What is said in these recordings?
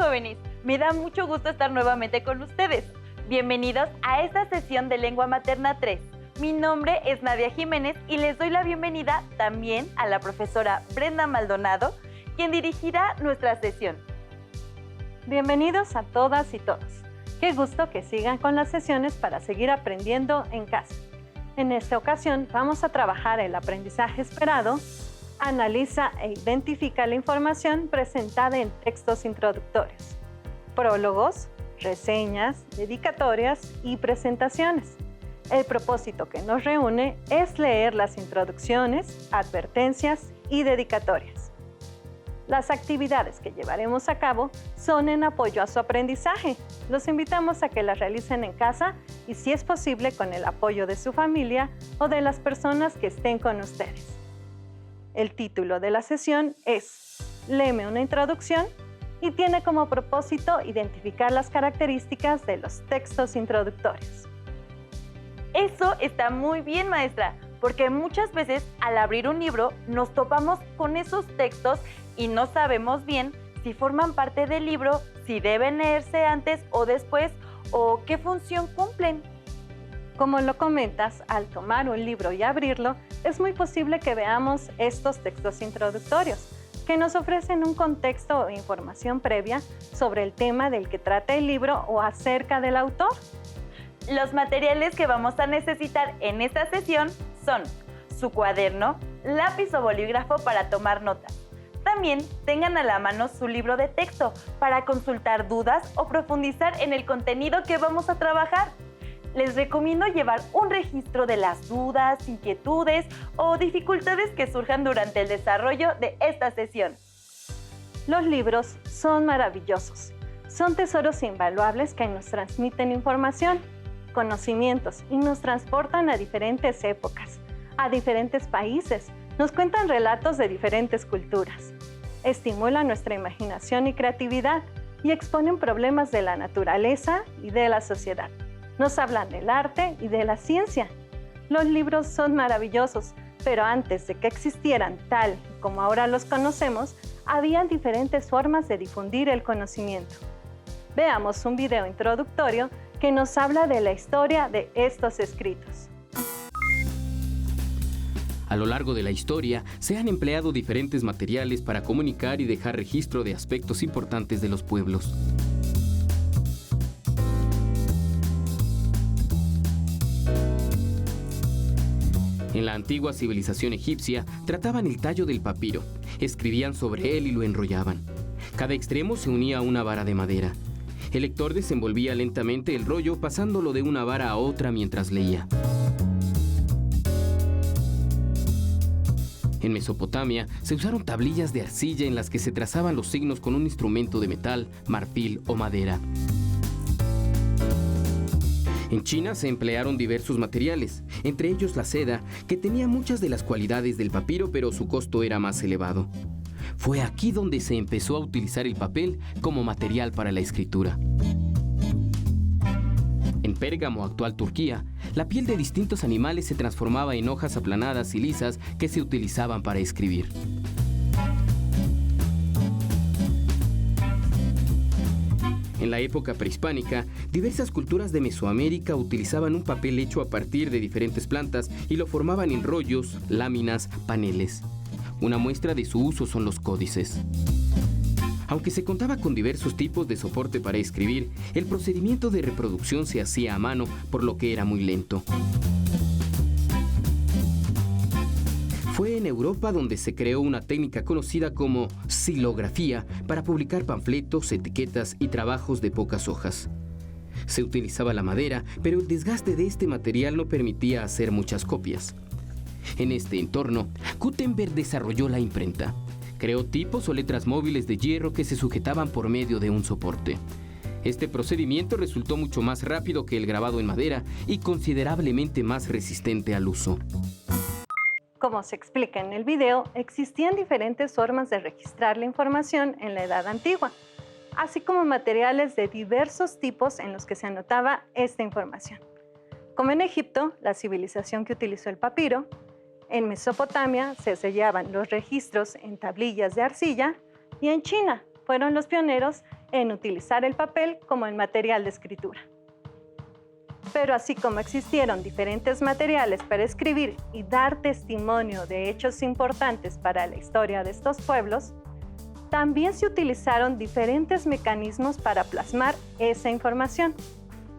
jóvenes, me da mucho gusto estar nuevamente con ustedes. Bienvenidos a esta sesión de Lengua Materna 3. Mi nombre es Nadia Jiménez y les doy la bienvenida también a la profesora Brenda Maldonado, quien dirigirá nuestra sesión. Bienvenidos a todas y todos. Qué gusto que sigan con las sesiones para seguir aprendiendo en casa. En esta ocasión vamos a trabajar el aprendizaje esperado. Analiza e identifica la información presentada en textos introductorios, prólogos, reseñas, dedicatorias y presentaciones. El propósito que nos reúne es leer las introducciones, advertencias y dedicatorias. Las actividades que llevaremos a cabo son en apoyo a su aprendizaje. Los invitamos a que las realicen en casa y, si es posible, con el apoyo de su familia o de las personas que estén con ustedes. El título de la sesión es Léeme una introducción y tiene como propósito identificar las características de los textos introductorios. Eso está muy bien, maestra, porque muchas veces al abrir un libro nos topamos con esos textos y no sabemos bien si forman parte del libro, si deben leerse antes o después o qué función cumplen. Como lo comentas, al tomar un libro y abrirlo, es muy posible que veamos estos textos introductorios, que nos ofrecen un contexto o información previa sobre el tema del que trata el libro o acerca del autor. Los materiales que vamos a necesitar en esta sesión son su cuaderno, lápiz o bolígrafo para tomar notas. También tengan a la mano su libro de texto para consultar dudas o profundizar en el contenido que vamos a trabajar. Les recomiendo llevar un registro de las dudas, inquietudes o dificultades que surjan durante el desarrollo de esta sesión. Los libros son maravillosos. Son tesoros invaluables que nos transmiten información, conocimientos y nos transportan a diferentes épocas, a diferentes países. Nos cuentan relatos de diferentes culturas. Estimulan nuestra imaginación y creatividad y exponen problemas de la naturaleza y de la sociedad. Nos hablan del arte y de la ciencia. Los libros son maravillosos, pero antes de que existieran tal como ahora los conocemos, habían diferentes formas de difundir el conocimiento. Veamos un video introductorio que nos habla de la historia de estos escritos. A lo largo de la historia, se han empleado diferentes materiales para comunicar y dejar registro de aspectos importantes de los pueblos. En la antigua civilización egipcia, trataban el tallo del papiro, escribían sobre él y lo enrollaban. Cada extremo se unía a una vara de madera. El lector desenvolvía lentamente el rollo pasándolo de una vara a otra mientras leía. En Mesopotamia se usaron tablillas de arcilla en las que se trazaban los signos con un instrumento de metal, marfil o madera. En China se emplearon diversos materiales, entre ellos la seda, que tenía muchas de las cualidades del papiro, pero su costo era más elevado. Fue aquí donde se empezó a utilizar el papel como material para la escritura. En Pérgamo, actual Turquía, la piel de distintos animales se transformaba en hojas aplanadas y lisas que se utilizaban para escribir. En la época prehispánica, diversas culturas de Mesoamérica utilizaban un papel hecho a partir de diferentes plantas y lo formaban en rollos, láminas, paneles. Una muestra de su uso son los códices. Aunque se contaba con diversos tipos de soporte para escribir, el procedimiento de reproducción se hacía a mano, por lo que era muy lento. Fue en Europa donde se creó una técnica conocida como xilografía para publicar panfletos, etiquetas y trabajos de pocas hojas. Se utilizaba la madera, pero el desgaste de este material no permitía hacer muchas copias. En este entorno, Gutenberg desarrolló la imprenta. Creó tipos o letras móviles de hierro que se sujetaban por medio de un soporte. Este procedimiento resultó mucho más rápido que el grabado en madera y considerablemente más resistente al uso. Como se explica en el video, existían diferentes formas de registrar la información en la Edad Antigua, así como materiales de diversos tipos en los que se anotaba esta información. Como en Egipto, la civilización que utilizó el papiro, en Mesopotamia se sellaban los registros en tablillas de arcilla y en China fueron los pioneros en utilizar el papel como el material de escritura. Pero así como existieron diferentes materiales para escribir y dar testimonio de hechos importantes para la historia de estos pueblos, también se utilizaron diferentes mecanismos para plasmar esa información.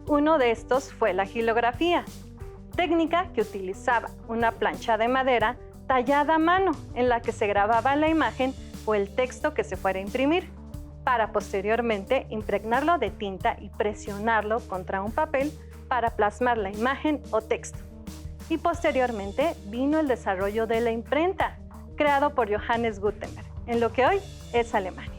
Uno de estos fue la xilografía, técnica que utilizaba una plancha de madera tallada a mano en la que se grababa la imagen o el texto que se fuera a imprimir, para posteriormente impregnarlo de tinta y presionarlo contra un papel para plasmar la imagen o texto. Y posteriormente vino el desarrollo de la imprenta, creado por Johannes Gutenberg, en lo que hoy es Alemania.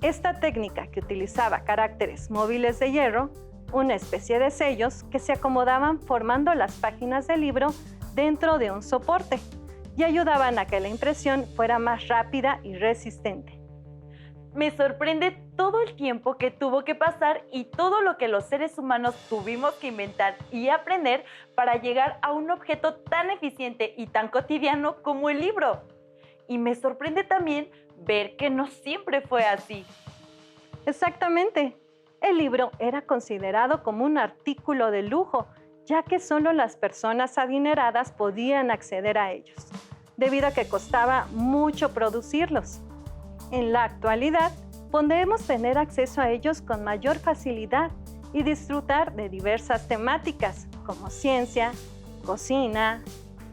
Esta técnica, que utilizaba caracteres móviles de hierro, una especie de sellos que se acomodaban formando las páginas del libro dentro de un soporte y ayudaban a que la impresión fuera más rápida y resistente. Me sorprende todo el tiempo que tuvo que pasar y todo lo que los seres humanos tuvimos que inventar y aprender para llegar a un objeto tan eficiente y tan cotidiano como el libro. Y me sorprende también ver que no siempre fue así. Exactamente. El libro era considerado como un artículo de lujo, ya que solo las personas adineradas podían acceder a ellos, debido a que costaba mucho producirlos. En la actualidad, podemos tener acceso a ellos con mayor facilidad y disfrutar de diversas temáticas como ciencia, cocina,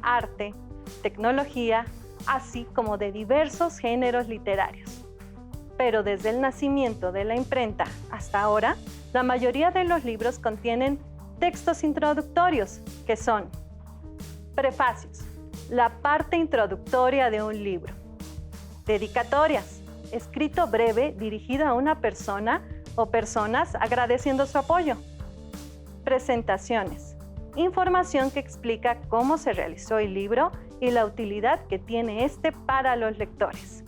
arte, tecnología, así como de diversos géneros literarios. Pero desde el nacimiento de la imprenta hasta ahora, la mayoría de los libros contienen textos introductorios, que son prefacios, la parte introductoria de un libro; dedicatorias, escrito breve dirigido a una persona o personas agradeciendo su apoyo; presentaciones, información que explica cómo se realizó el libro y la utilidad que tiene este para los lectores;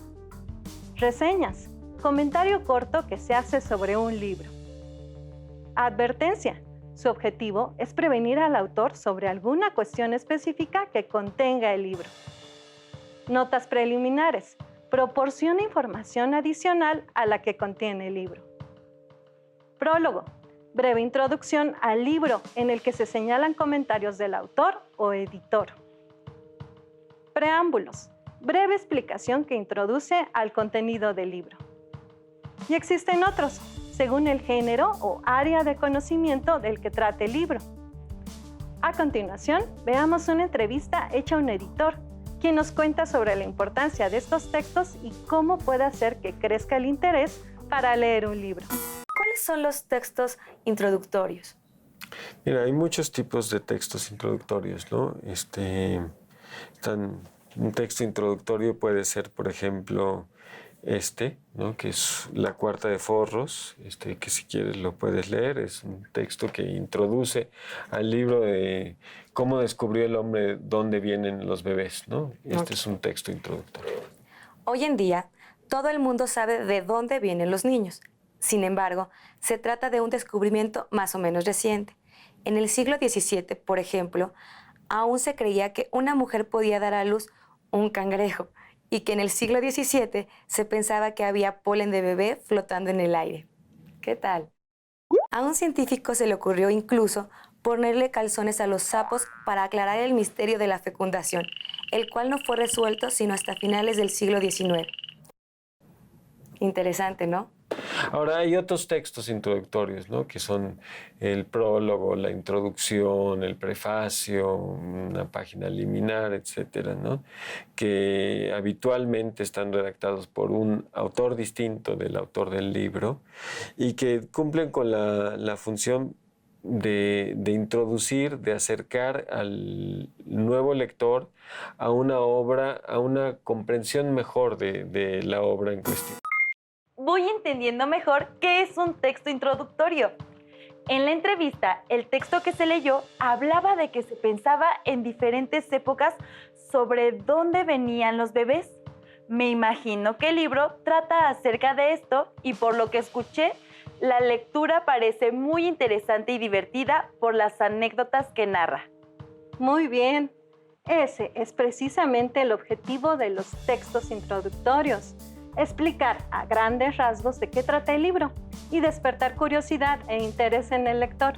reseñas, comentario corto que se hace sobre un libro; advertencia, su objetivo es prevenir al autor sobre alguna cuestión específica que contenga el libro; notas preliminares, proporciona información adicional a la que contiene el libro; prólogo, breve introducción al libro en el que se señalan comentarios del autor o editor; preámbulos, breve explicación que introduce al contenido del libro. Y existen otros, según el género o área de conocimiento del que trate el libro. A continuación, veamos una entrevista hecha a un editor, quien nos cuenta sobre la importancia de estos textos y cómo puede hacer que crezca el interés para leer un libro. ¿Cuáles son los textos introductorios? Mira, hay muchos tipos de textos introductorios, ¿no? Un texto introductorio puede ser, por ejemplo, ¿no? Que es la Cuarta de Forros, que si quieres lo puedes leer. Es un texto que introduce al libro de cómo descubrió el hombre dónde vienen los bebés, ¿no? Es un texto introductorio. Hoy en día, todo el mundo sabe de dónde vienen los niños. Sin embargo, se trata de un descubrimiento más o menos reciente. En el siglo XVII, por ejemplo, aún se creía que una mujer podía dar a luz un cangrejo, y que en el siglo XVII se pensaba que había polen de bebé flotando en el aire. ¿Qué tal? A un científico se le ocurrió incluso ponerle calzones a los sapos para aclarar el misterio de la fecundación, el cual no fue resuelto sino hasta finales del siglo XIX. Interesante, ¿no? Ahora hay otros textos introductorios, ¿no? Que son el prólogo, la introducción, el prefacio, una página liminar, etcétera, ¿no? Que habitualmente están redactados por un autor distinto del autor del libro y que cumplen con la función de introducir, de acercar al nuevo lector a una obra, a una comprensión mejor de la obra en cuestión. Voy entendiendo mejor qué es un texto introductorio. En la entrevista, el texto que se leyó hablaba de que se pensaba en diferentes épocas sobre dónde venían los bebés. Me imagino que el libro trata acerca de esto y por lo que escuché, la lectura parece muy interesante y divertida por las anécdotas que narra. Muy bien. Ese es precisamente el objetivo de los textos introductorios, explicar a grandes rasgos de qué trata el libro y despertar curiosidad e interés en el lector.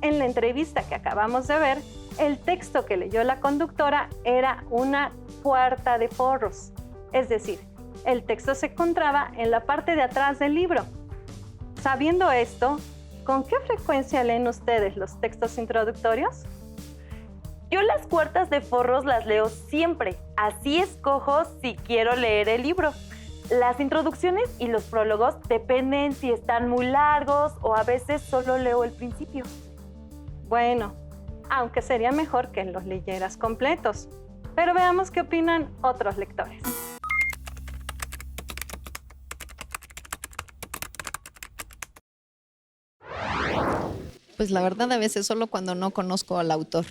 En la entrevista que acabamos de ver, el texto que leyó la conductora era una cuarta de forros, es decir, el texto se encontraba en la parte de atrás del libro. Sabiendo esto, ¿con qué frecuencia leen ustedes los textos introductorios? Yo las cuartas de forros las leo siempre, así escojo si quiero leer el libro. Las introducciones y los prólogos dependen si están muy largos o a veces solo leo el principio. Bueno, aunque sería mejor que los leyeras completos. Pero veamos qué opinan otros lectores. Pues la verdad a veces solo cuando no conozco al autor.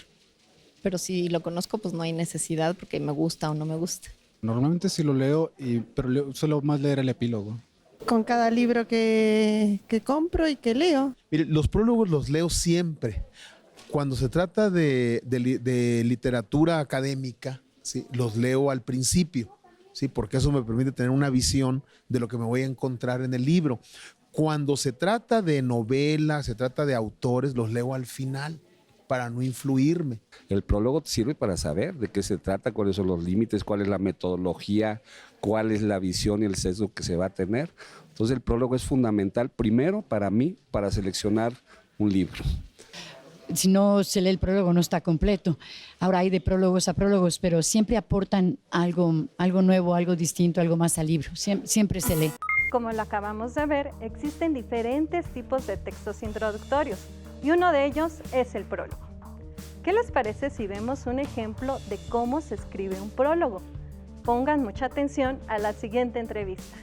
Pero si lo conozco, pues no hay necesidad porque me gusta o no me gusta. Normalmente sí lo leo, pero suelo más leer el epílogo. Con cada libro que compro y que leo. Mire, los prólogos los leo siempre. Cuando se trata de literatura académica, ¿sí?, los leo al principio, ¿sí?, porque eso me permite tener una visión de lo que me voy a encontrar en el libro. Cuando se trata de novelas, se trata de autores, los leo al final para no influirme. El prólogo te sirve para saber de qué se trata, cuáles son los límites, cuál es la metodología, cuál es la visión y el sesgo que se va a tener. Entonces el prólogo es fundamental, primero para mí, para seleccionar un libro. Si no se lee el prólogo no está completo. Ahora hay de prólogos a prólogos, pero siempre aportan algo nuevo, algo distinto, algo más al libro. Siempre se lee. Como lo acabamos de ver, existen diferentes tipos de textos introductorios y uno de ellos es el prólogo. ¿Qué les parece si vemos un ejemplo de cómo se escribe un prólogo? Pongan mucha atención a la siguiente entrevista.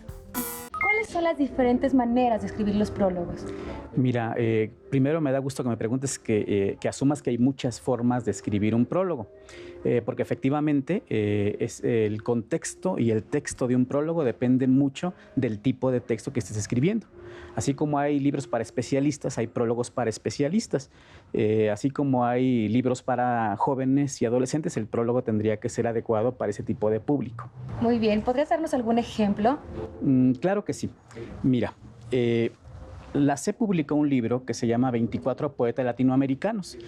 ¿Cuáles son las diferentes maneras de escribir los prólogos? Mira, primero me da gusto que me preguntes que asumas que hay muchas formas de escribir un prólogo, porque efectivamente es el contexto y el texto de un prólogo dependen mucho del tipo de texto que estés escribiendo. Así como hay libros para especialistas, hay prólogos para especialistas. Así como hay libros para jóvenes y adolescentes, el prólogo tendría que ser adecuado para ese tipo de público. Muy bien, ¿podrías darnos algún ejemplo? Claro que sí. Mira, la CEP publicó un libro que se llama 24 poetas latinoamericanos.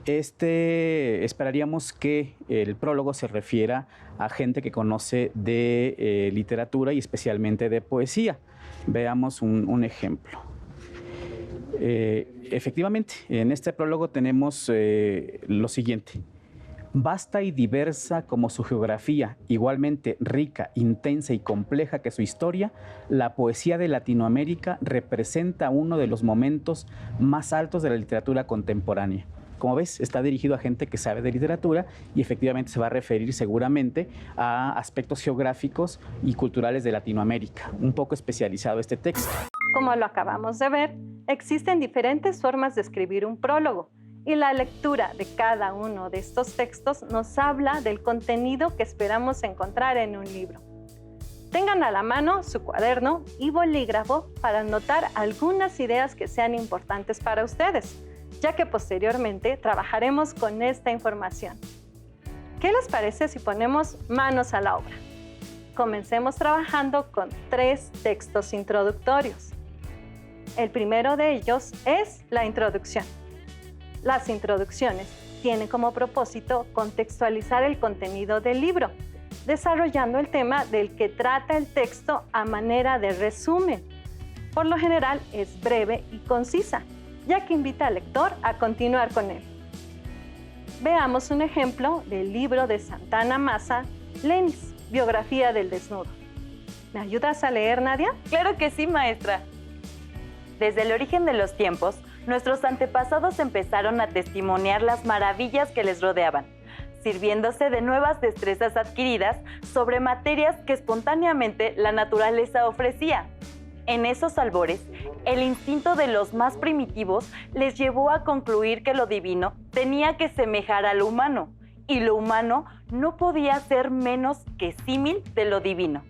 Esperaríamos que el prólogo se refiera a gente que conoce de literatura y especialmente de poesía. Veamos un ejemplo. Efectivamente, en este prólogo tenemos lo siguiente. Vasta y diversa como su geografía, igualmente rica, intensa y compleja que su historia, la poesía de Latinoamérica representa uno de los momentos más altos de la literatura contemporánea. Como ves, está dirigido a gente que sabe de literatura y efectivamente se va a referir seguramente a aspectos geográficos y culturales de Latinoamérica. Un poco especializado este texto. Como lo acabamos de ver, existen diferentes formas de escribir un prólogo y la lectura de cada uno de estos textos nos habla del contenido que esperamos encontrar en un libro. Tengan a la mano su cuaderno y bolígrafo para anotar algunas ideas que sean importantes para ustedes, ya que posteriormente trabajaremos con esta información. ¿Qué les parece si ponemos manos a la obra? Comencemos trabajando con 3 textos introductorios. El primero de ellos es la introducción. Las introducciones tienen como propósito contextualizar el contenido del libro, desarrollando el tema del que trata el texto a manera de resumen. Por lo general es breve y concisa, ya que invita al lector a continuar con él. Veamos un ejemplo del libro de Santana Massa, Lenis, Biografía del Desnudo. ¿Me ayudas a leer, Nadia? Claro que sí, maestra. Desde el origen de los tiempos, nuestros antepasados empezaron a testimoniar las maravillas que les rodeaban, sirviéndose de nuevas destrezas adquiridas sobre materias que espontáneamente la naturaleza ofrecía. En esos albores, el instinto de los más primitivos les llevó a concluir que lo divino tenía que semejar a lo humano, y lo humano no podía ser menos que símil de lo divino.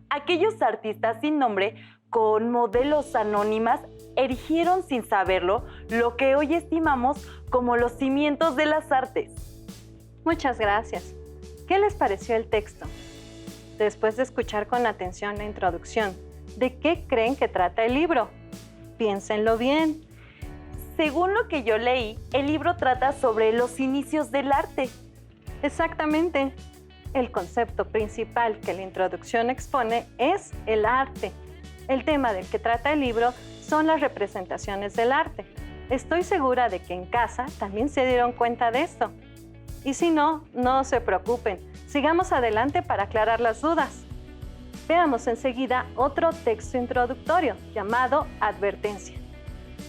Aquellos artistas sin nombre, con modelos anónimas, erigieron sin saberlo lo que hoy estimamos como los cimientos de las artes. Muchas gracias. ¿Qué les pareció el texto? después de escuchar con atención la introducción, ¿de qué creen que trata el libro? Piénsenlo bien. Según lo que yo leí, el libro trata sobre los inicios del arte. Exactamente. El concepto principal que la introducción expone es el arte. El tema del que trata el libro son las representaciones del arte. Estoy segura de que en casa también se dieron cuenta de esto. Y si no, no se preocupen. Sigamos adelante para aclarar las dudas. Veamos enseguida otro texto introductorio llamado advertencia.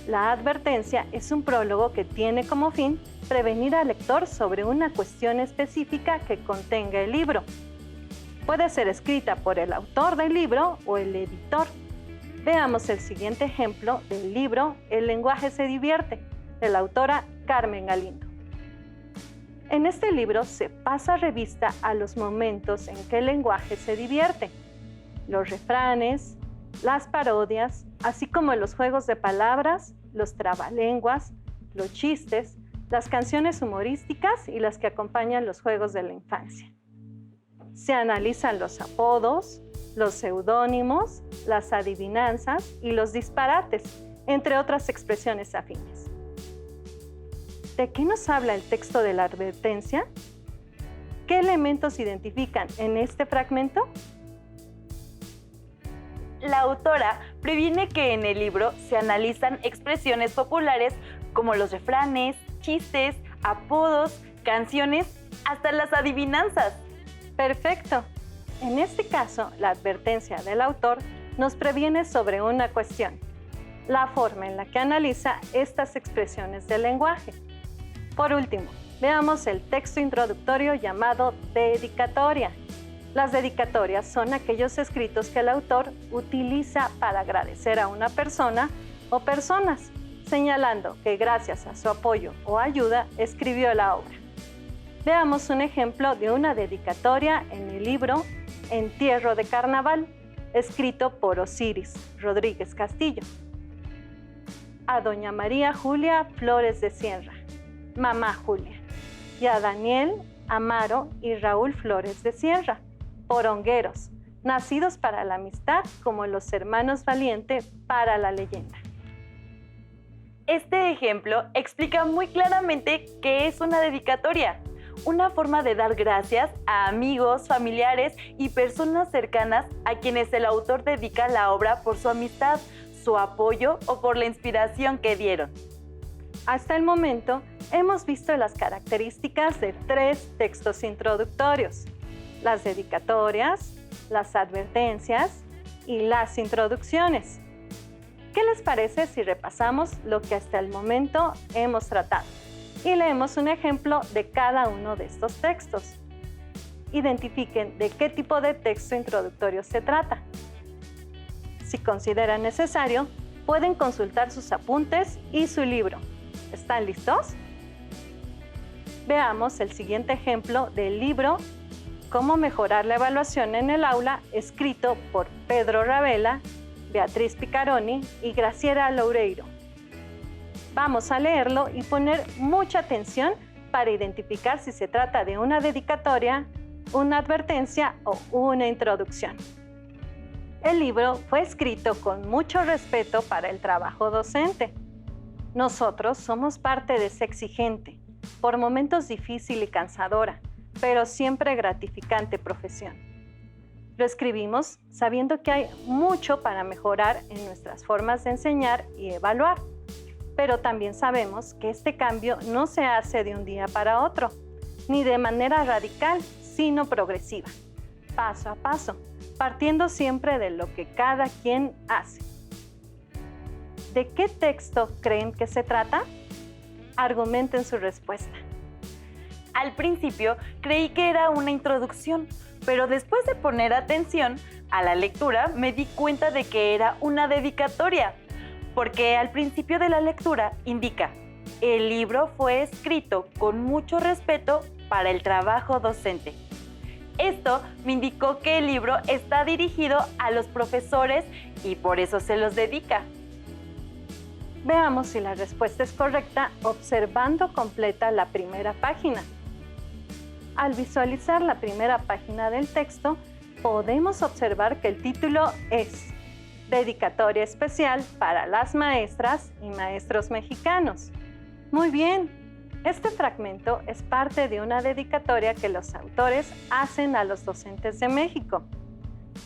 La advertencia es un prólogo que tiene como fin prevenir al lector sobre una cuestión específica que contenga el libro. Puede ser escrita por el autor del libro o el editor. Veamos el siguiente ejemplo del libro El lenguaje se divierte, de la autora Carmen Galindo. En este libro se pasa revista a los momentos en que el lenguaje se divierte, los refranes, las parodias, así como los juegos de palabras, los trabalenguas, los chistes, las canciones humorísticas y las que acompañan los juegos de la infancia. Se analizan los apodos, los seudónimos, las adivinanzas y los disparates, entre otras expresiones afines. ¿De qué nos habla el texto de la advertencia? ¿Qué elementos se identifican en este fragmento? La autora previene que en el libro se analizan expresiones populares como los refranes, chistes, apodos, canciones, hasta las adivinanzas. Perfecto. En este caso, la advertencia del autor nos previene sobre una cuestión, la forma en la que analiza estas expresiones del lenguaje. Por último, veamos el texto introductorio llamado dedicatoria. Las dedicatorias son aquellos escritos que el autor utiliza para agradecer a una persona o personas, señalando que gracias a su apoyo o ayuda escribió la obra. Veamos un ejemplo de una dedicatoria en el libro Entierro de Carnaval, escrito por Osiris Rodríguez Castillo. A doña María Julia Flores de Sierra, mamá Julia, y a Daniel, Amaro y Raúl Flores de Sierra, porongueros, nacidos para la amistad como los hermanos Valiente para la leyenda. Este ejemplo explica muy claramente qué es una dedicatoria, una forma de dar gracias a amigos, familiares y personas cercanas a quienes el autor dedica la obra por su amistad, su apoyo o por la inspiración que dieron. Hasta el momento, hemos visto las características de 3 textos introductorios: las dedicatorias, las advertencias y las introducciones. ¿Qué les parece si repasamos lo que hasta el momento hemos tratado y leemos un ejemplo de cada uno de estos textos? Identifiquen de qué tipo de texto introductorio se trata. Si consideran necesario, pueden consultar sus apuntes y su libro. ¿Están listos? Veamos el siguiente ejemplo del libro Cómo mejorar la evaluación en el aula, escrito por Pedro Ravela, Beatriz Picaroni y Graciela Loureiro. Vamos a leerlo y poner mucha atención para identificar si se trata de una dedicatoria, una advertencia o una introducción. El libro fue escrito con mucho respeto para el trabajo docente. Nosotros somos parte de esa exigente, por momentos difícil y cansadora, pero siempre gratificante profesión. Lo escribimos sabiendo que hay mucho para mejorar en nuestras formas de enseñar y evaluar, pero también sabemos que este cambio no se hace de un día para otro, ni de manera radical, sino progresiva, paso a paso, partiendo siempre de lo que cada quien hace. ¿De qué texto creen que se trata? Argumenten su respuesta. Al principio creí que era una introducción, pero después de poner atención a la lectura me di cuenta de que era una dedicatoria, porque al principio de la lectura indica: el libro fue escrito con mucho respeto para el trabajo docente. Esto me indicó que el libro está dirigido a los profesores y por eso se los dedica. Veamos si la respuesta es correcta observando completa la primera página. Al visualizar la primera página del texto, podemos observar que el título es Dedicatoria especial para las maestras y maestros mexicanos. Muy bien, este fragmento es parte de una dedicatoria que los autores hacen a los docentes de México.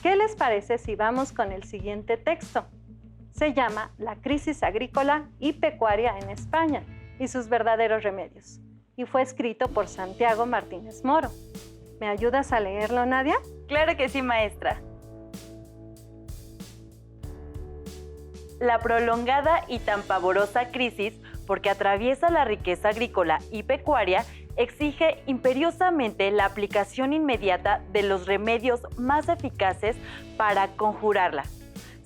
¿Qué les parece si vamos con el siguiente texto? Se llama La crisis agrícola y pecuaria en España y sus verdaderos remedios, y fue escrito por Santiago Martínez Moro. ¿Me ayudas a leerlo, Nadia? Claro que sí, maestra. La prolongada y tan pavorosa crisis, porque atraviesa la riqueza agrícola y pecuaria, exige imperiosamente la aplicación inmediata de los remedios más eficaces para conjurarla.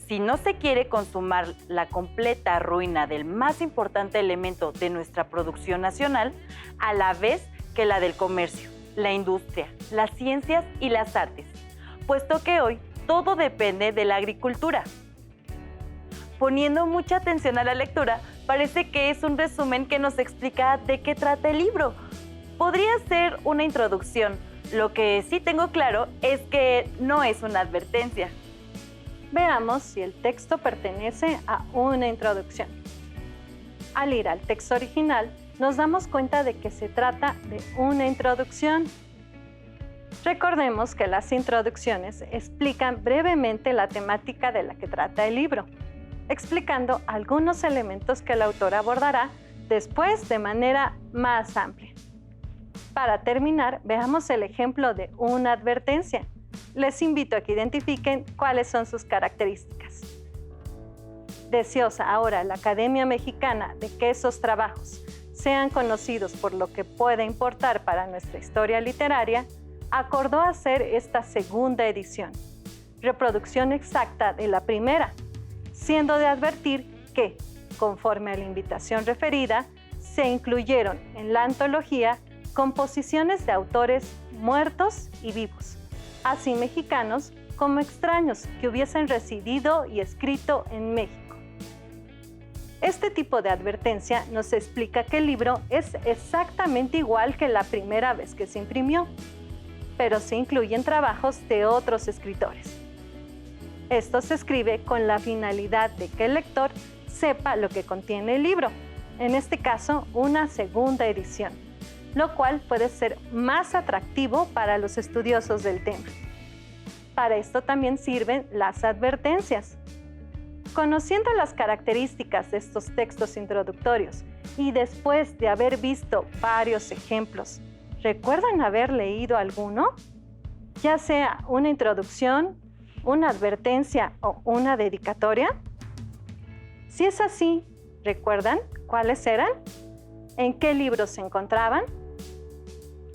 Si no se quiere consumar la completa ruina del más importante elemento de nuestra producción nacional, a la vez que la del comercio, la industria, las ciencias y las artes, puesto que hoy todo depende de la agricultura. Poniendo mucha atención a la lectura, parece que es un resumen que nos explica de qué trata el libro. Podría ser una introducción. Lo que sí tengo claro es que no es una advertencia. Veamos si el texto pertenece a una introducción. Al ir al texto original, nos damos cuenta de que se trata de una introducción. Recordemos que las introducciones explican brevemente la temática de la que trata el libro, explicando algunos elementos que el autor abordará después de manera más amplia. Para terminar, veamos el ejemplo de una advertencia. Les invito a que identifiquen cuáles son sus características. Deseosa ahora la Academia Mexicana de que esos trabajos sean conocidos por lo que puede importar para nuestra historia literaria, acordó hacer esta segunda edición, reproducción exacta de la primera, siendo de advertir que, conforme a la invitación referida, se incluyeron en la antología composiciones de autores muertos y vivos, así mexicanos como extraños que hubiesen residido y escrito en México. Este tipo de advertencia nos explica que el libro es exactamente igual que la primera vez que se imprimió, pero se incluyen trabajos de otros escritores. Esto se escribe con la finalidad de que el lector sepa lo que contiene el libro, en este caso una segunda edición, lo cual puede ser más atractivo para los estudiosos del tema. Para esto también sirven las advertencias. Conociendo las características de estos textos introductorios y después de haber visto varios ejemplos, ¿recuerdan haber leído alguno? Ya sea una introducción, una advertencia o una dedicatoria. Si es así, ¿recuerdan cuáles eran? ¿En qué libros se encontraban?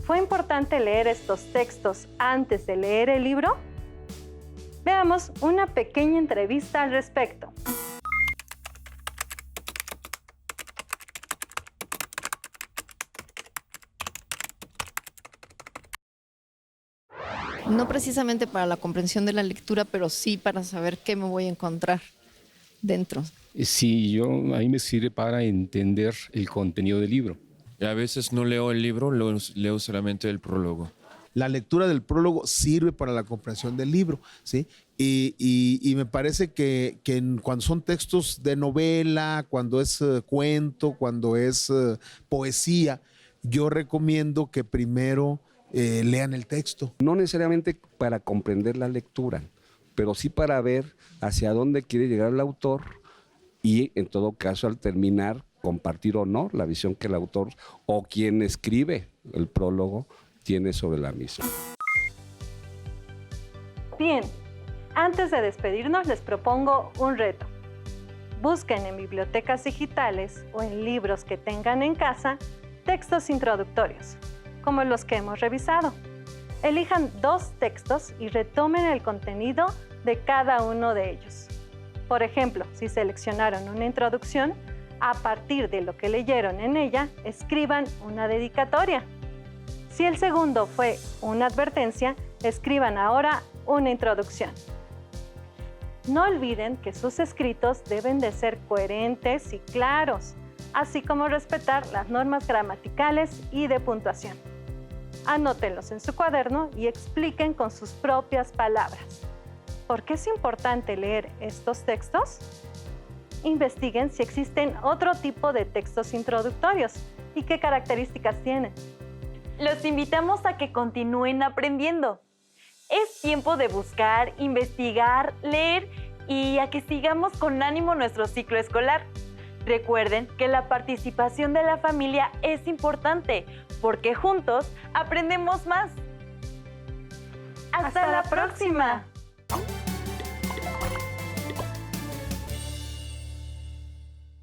¿Fue importante leer estos textos antes de leer el libro? Veamos una pequeña entrevista al respecto. No precisamente para la comprensión de la lectura, pero sí para saber qué me voy a encontrar dentro. Sí, a mí me sirve para entender el contenido del libro. A veces no leo el libro, leo solamente el prólogo. La lectura del prólogo sirve para la comprensión del libro, ¿sí? Y me parece que cuando son textos de novela, cuando es cuento, cuando es poesía, yo recomiendo que primero lean el texto. No necesariamente para comprender la lectura, pero sí para ver hacia dónde quiere llegar el autor y, en todo caso, al terminar, compartir o no la visión que el autor o quien escribe el prólogo tiene sobre la misma. Bien, antes de despedirnos les propongo un reto. Busquen en bibliotecas digitales o en libros que tengan en casa textos introductorios, como los que hemos revisado. Elijan 2 textos y retomen el contenido de cada uno de ellos. Por ejemplo, si seleccionaron una introducción, a partir de lo que leyeron en ella, escriban una dedicatoria. Si el segundo fue una advertencia, escriban ahora una introducción. No olviden que sus escritos deben de ser coherentes y claros, así como respetar las normas gramaticales y de puntuación. Anótenlos en su cuaderno y expliquen con sus propias palabras. ¿Por qué es importante leer estos textos? Investiguen si existen otro tipo de textos introductorios y qué características tienen. Los invitamos a que continúen aprendiendo. Es tiempo de buscar, investigar, leer y a que sigamos con ánimo nuestro ciclo escolar. Recuerden que la participación de la familia es importante porque juntos aprendemos más. ¡Hasta la próxima!